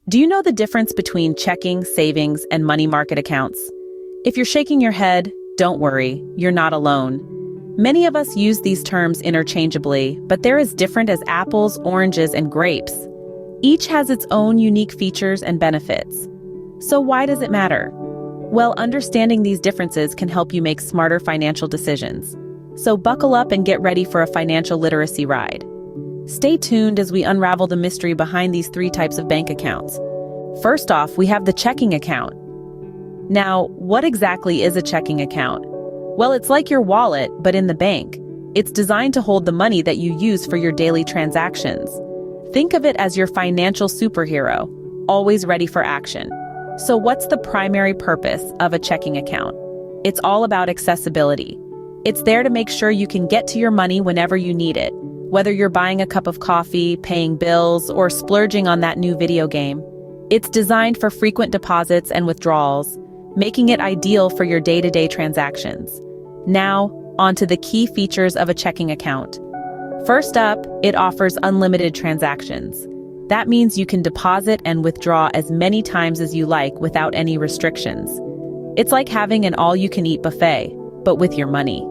Do you know the difference between checking, savings, and money market accounts? If you're shaking your head, don't worry, you're not alone. Many of us use these terms interchangeably, but they're as different as apples, oranges, and grapes. Each has its own unique features and benefits. So why does it matter? Well, understanding these differences can help you make smarter financial decisions. So buckle up and get ready for a financial literacy ride. Stay tuned as we unravel the mystery behind these three types of bank accounts. First off, we have the checking account. Now, what exactly is a checking account? Well, it's like your wallet, but in the bank. It's designed to hold the money that you use for your daily transactions. Think of it as your financial superhero, always ready for action. So what's the primary purpose of a checking account? It's all about accessibility. It's there to make sure you can get to your money whenever you need it, whether you're buying a cup of coffee, paying bills, or splurging on that new video game. It's designed for frequent deposits and withdrawals, making it ideal for your day-to-day transactions. Now, onto the key features of a checking account. First up, it offers unlimited transactions. That means you can deposit and withdraw as many times as you like without any restrictions. It's like having an all-you-can-eat buffet, but with your money.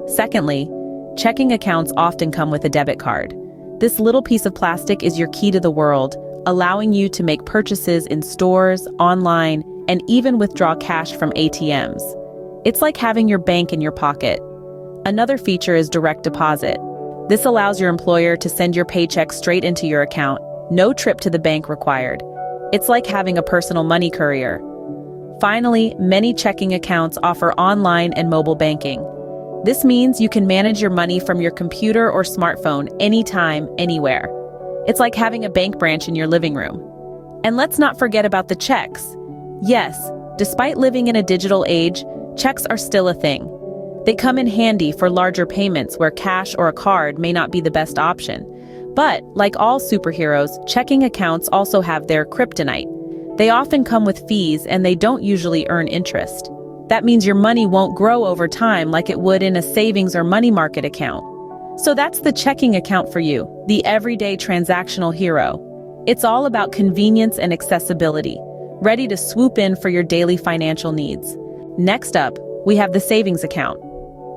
Secondly, checking accounts often come with a debit card. This little piece of plastic is your key to the world, allowing you to make purchases in stores, online, and even withdraw cash from ATMs. It's like having your bank in your pocket. Another feature is direct deposit. This allows your employer to send your paycheck straight into your account. No trip to the bank required. It's like having a personal money courier. Finally, many checking accounts offer online and mobile banking. This means you can manage your money from your computer or smartphone anytime, anywhere. It's like having a bank branch in your living room. And let's not forget about the checks. Yes, despite living in a digital age, checks are still a thing. They come in handy for larger payments where cash or a card may not be the best option. But, like all superheroes, checking accounts also have their kryptonite. They often come with fees and they don't usually earn interest. That means your money won't grow over time like it would in a savings or money market account. So that's the checking account for you, the everyday transactional hero. It's all about convenience and accessibility, ready to swoop in for your daily financial needs. Next up, we have the savings account.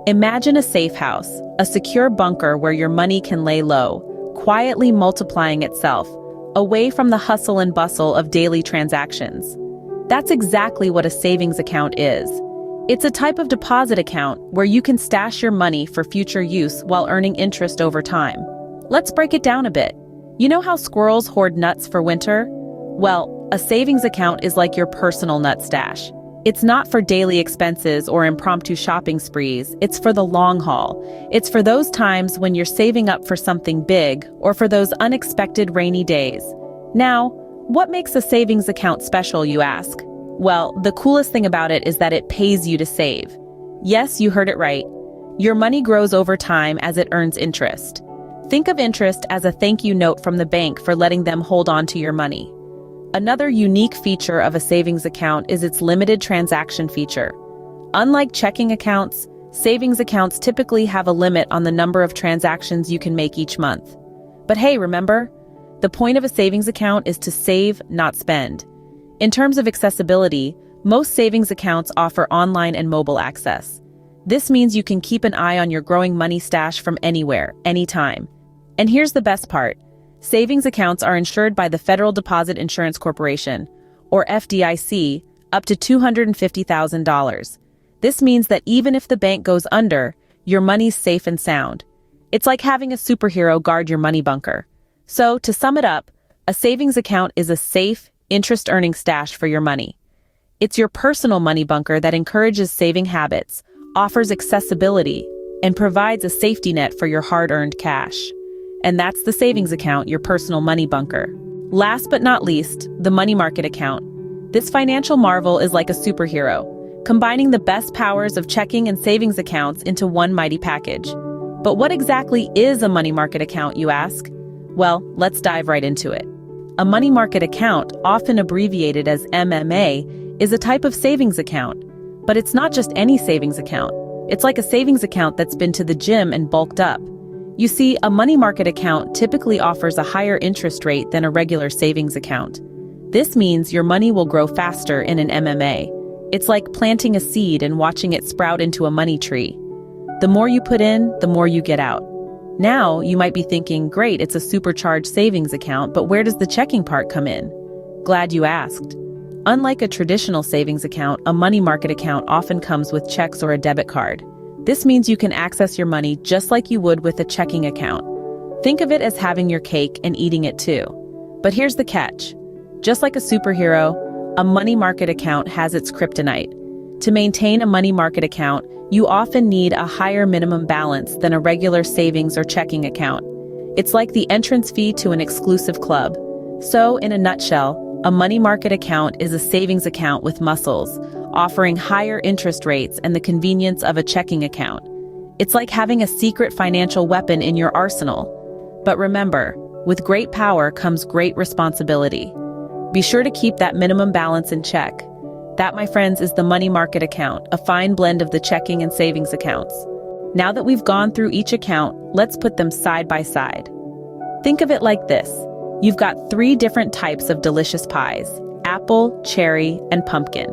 Imagine a safe house, a secure bunker where your money can lay low, quietly multiplying itself, away from the hustle and bustle of daily transactions. That's exactly what a savings account is. It's a type of deposit account where you can stash your money for future use while earning interest over time. Let's break it down a bit. You know how squirrels hoard nuts for winter? Well, a savings account is like your personal nut stash. It's not for daily expenses or impromptu shopping sprees, it's for the long haul. It's for those times when you're saving up for something big or for those unexpected rainy days. Now, what makes a savings account special, you ask? Well, the coolest thing about it is that it pays you to save. Yes, you heard it right. Your money grows over time as it earns interest. Think of interest as a thank you note from the bank for letting them hold on to your money. Another unique feature of a savings account is its limited transaction feature. Unlike checking accounts, savings accounts typically have a limit on the number of transactions you can make each month. But hey, remember, the point of a savings account is to save, not spend. In terms of accessibility, most savings accounts offer online and mobile access. This means you can keep an eye on your growing money stash from anywhere, anytime. And here's the best part. Savings accounts are insured by the Federal Deposit Insurance Corporation, or FDIC, up to $250,000. This means that even if the bank goes under, your money's safe and sound. It's like having a superhero guard your money bunker. So, to sum it up, a savings account is a safe, interest-earning stash for your money. It's your personal money bunker that encourages saving habits, offers accessibility, and provides a safety net for your hard-earned cash. And that's the savings account, your personal money bunker. Last but not least, the money market account. This financial marvel is like a superhero, combining the best powers of checking and savings accounts into one mighty package. But what exactly is a money market account, you ask? Well, let's dive right into it. A money market account, often abbreviated as MMA, is a type of savings account. But it's not just any savings account. It's like a savings account that's been to the gym and bulked up. You see, a money market account typically offers a higher interest rate than a regular savings account. This means your money will grow faster in an MMA. It's like planting a seed and watching it sprout into a money tree. The more you put in, the more you get out. Now, you might be thinking, great, it's a supercharged savings account, but where does the checking part come in? Glad you asked. Unlike a traditional savings account, a money market account often comes with checks or a debit card. This means you can access your money just like you would with a checking account. Think of it as having your cake and eating it too. But here's the catch. Just like a superhero, a money market account has its kryptonite. To maintain a money market account, you often need a higher minimum balance than a regular savings or checking account. It's like the entrance fee to an exclusive club. So, in a nutshell, a money market account is a savings account with muscles, offering higher interest rates and the convenience of a checking account. It's like having a secret financial weapon in your arsenal. But remember, with great power comes great responsibility. Be sure to keep that minimum balance in check. That, my friends, is the money market account, a fine blend of the checking and savings accounts. Now that we've gone through each account, let's put them side by side. Think of it like this. You've got 3 different types of delicious pies: apple, cherry, and pumpkin.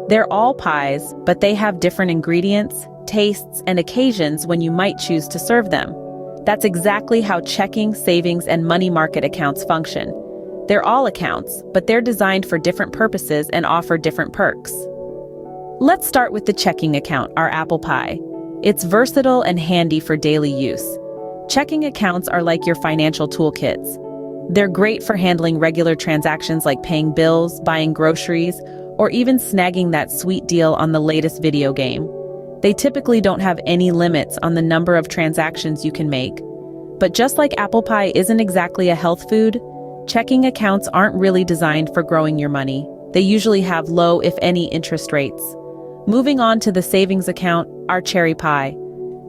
They're all pies, but they have different ingredients, tastes, and occasions when you might choose to serve them. That's exactly how checking, savings, and money market accounts function. They're all accounts, but they're designed for different purposes and offer different perks. Let's start with the checking account, our apple pie. It's versatile and handy for daily use. Checking accounts are like your financial toolkits. They're great for handling regular transactions like paying bills, buying groceries, or even snagging that sweet deal on the latest video game. They typically don't have any limits on the number of transactions you can make. But just like apple pie isn't exactly a health food, checking accounts aren't really designed for growing your money. They usually have low, if any, interest rates. Moving on to the savings account, our cherry pie.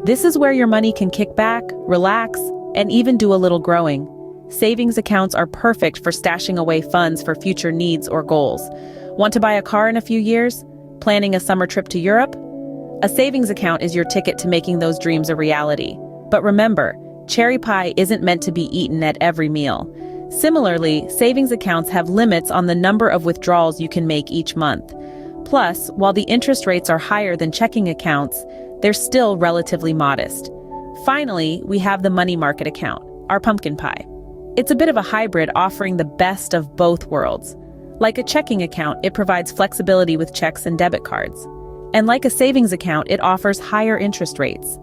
This is where your money can kick back, relax, and even do a little growing. Savings accounts are perfect for stashing away funds for future needs or goals. Want to buy a car in a few years? Planning a summer trip to Europe? A savings account is your ticket to making those dreams a reality. But remember, cherry pie isn't meant to be eaten at every meal. Similarly, savings accounts have limits on the number of withdrawals you can make each month. Plus, while the interest rates are higher than checking accounts, they're still relatively modest. Finally, we have the money market account, our pumpkin pie. It's a bit of a hybrid, offering the best of both worlds. Like a checking account, it provides flexibility with checks and debit cards. And like a savings account, it offers higher interest rates.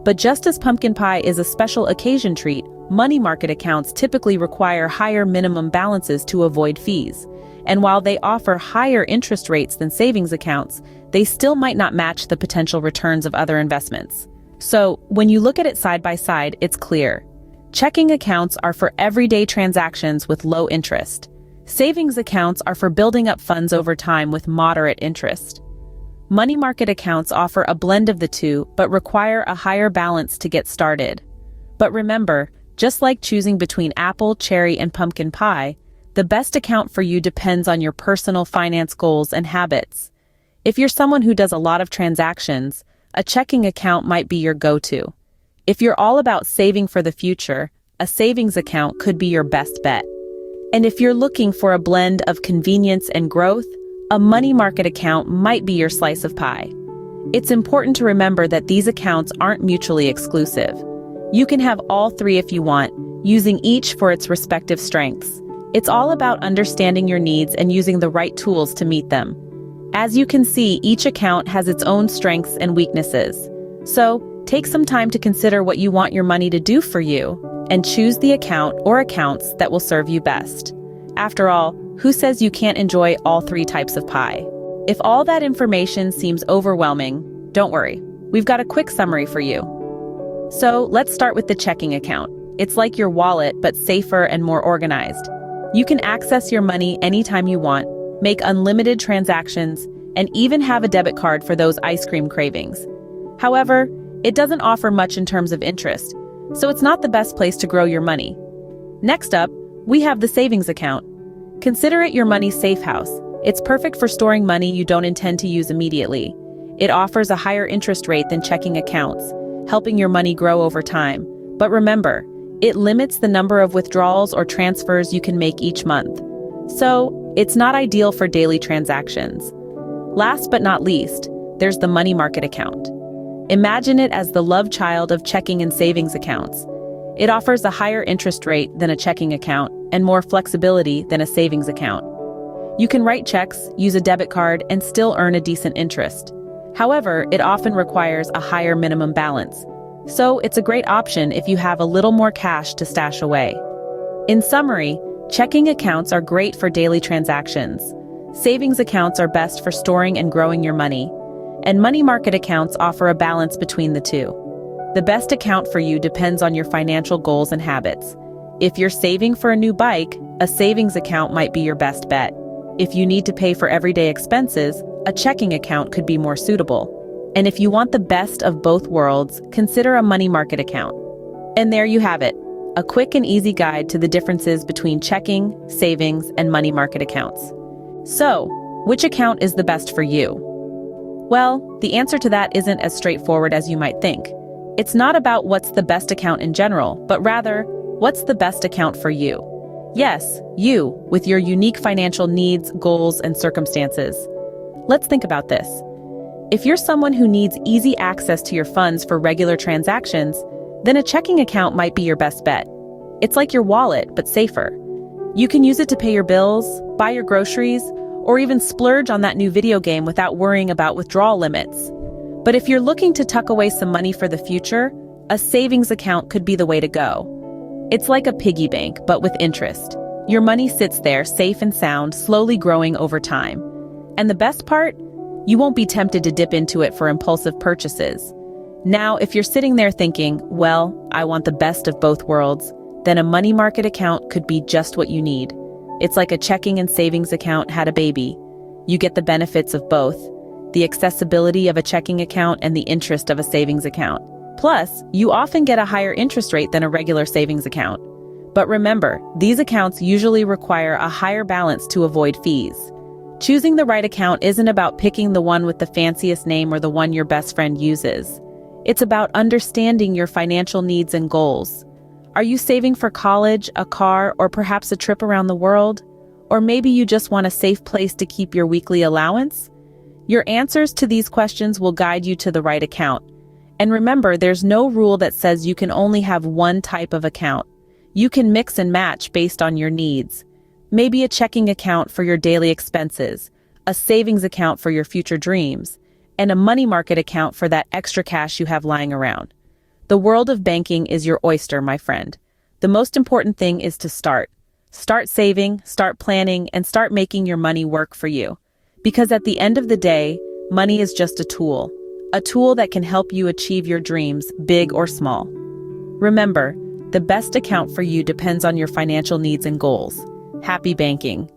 But just as pumpkin pie is a special occasion treat, money market accounts typically require higher minimum balances to avoid fees. And while they offer higher interest rates than savings accounts, they still might not match the potential returns of other investments. So, when you look at it side by side, it's clear. Checking accounts are for everyday transactions with low interest. Savings accounts are for building up funds over time with moderate interest. Money market accounts offer a blend of the two, but require a higher balance to get started. But remember, just like choosing between apple, cherry, and pumpkin pie, the best account for you depends on your personal finance goals and habits. If you're someone who does a lot of transactions, a checking account might be your go-to. If you're all about saving for the future, a savings account could be your best bet. And if you're looking for a blend of convenience and growth, a money market account might be your slice of pie. It's important to remember that these accounts aren't mutually exclusive. You can have all 3 if you want, using each for its respective strengths. It's all about understanding your needs and using the right tools to meet them. As you can see, each account has its own strengths and weaknesses. So, take some time to consider what you want your money to do for you, and choose the account or accounts that will serve you best. After all, who says you can't enjoy all 3 types of pie? If all that information seems overwhelming, don't worry. We've got a quick summary for you. So, let's start with the checking account. It's like your wallet, but safer and more organized. You can access your money anytime you want, make unlimited transactions, and even have a debit card for those ice cream cravings. However, it doesn't offer much in terms of interest, so it's not the best place to grow your money. Next up, we have the savings account. Consider it your money's safe house. It's perfect for storing money you don't intend to use immediately. It offers a higher interest rate than checking accounts, helping your money grow over time. But remember, it limits the number of withdrawals or transfers you can make each month. So, It's not ideal for daily transactions. Last but not least, there's the money market account. Imagine it as the love child of checking and savings accounts. It offers a higher interest rate than a checking account and more flexibility than a savings account. You can write checks, use a debit card, and still earn a decent interest. However, it often requires a higher minimum balance. So it's a great option if you have a little more cash to stash away. In summary, checking accounts are great for daily transactions. Savings accounts are best for storing and growing your money. And money market accounts offer a balance between the two. The best account for you depends on your financial goals and habits. If you're saving for a new bike, a savings account might be your best bet. If you need to pay for everyday expenses, a checking account could be more suitable. And if you want the best of both worlds, consider a money market account. And there you have it, a quick and easy guide to the differences between checking, savings, and money market accounts. So, which account is the best for you? Well, the answer to that isn't as straightforward as you might think. It's not about what's the best account in general, but rather, what's the best account for you? Yes, you, with your unique financial needs, goals, and circumstances. Let's think about this. If you're someone who needs easy access to your funds for regular transactions, then a checking account might be your best bet. It's like your wallet, but safer. You can use it to pay your bills, buy your groceries, or even splurge on that new video game without worrying about withdrawal limits. But if you're looking to tuck away some money for the future, a savings account could be the way to go. It's like a piggy bank, but with interest. Your money sits there, safe and sound, slowly growing over time. And the best part? You won't be tempted to dip into it for impulsive purchases. Now, if you're sitting there thinking, well, I want the best of both worlds, then a money market account could be just what you need. It's like a checking and savings account had a baby. You get the benefits of both, the accessibility of a checking account and the interest of a savings account. Plus, you often get a higher interest rate than a regular savings account. But remember, these accounts usually require a higher balance to avoid fees. Choosing the right account isn't about picking the one with the fanciest name or the one your best friend uses. It's about understanding your financial needs and goals. Are you saving for college, a car, or perhaps a trip around the world? Or maybe you just want a safe place to keep your weekly allowance? Your answers to these questions will guide you to the right account. And remember, there's no rule that says you can only have one type of account. You can mix and match based on your needs. Maybe a checking account for your daily expenses, a savings account for your future dreams, and a money market account for that extra cash you have lying around. The world of banking is your oyster, my friend. The most important thing is to start. Start saving, start planning, and start making your money work for you. Because at the end of the day, money is just a tool that can help you achieve your dreams, big or small. Remember, the best account for you depends on your financial needs and goals. Happy banking.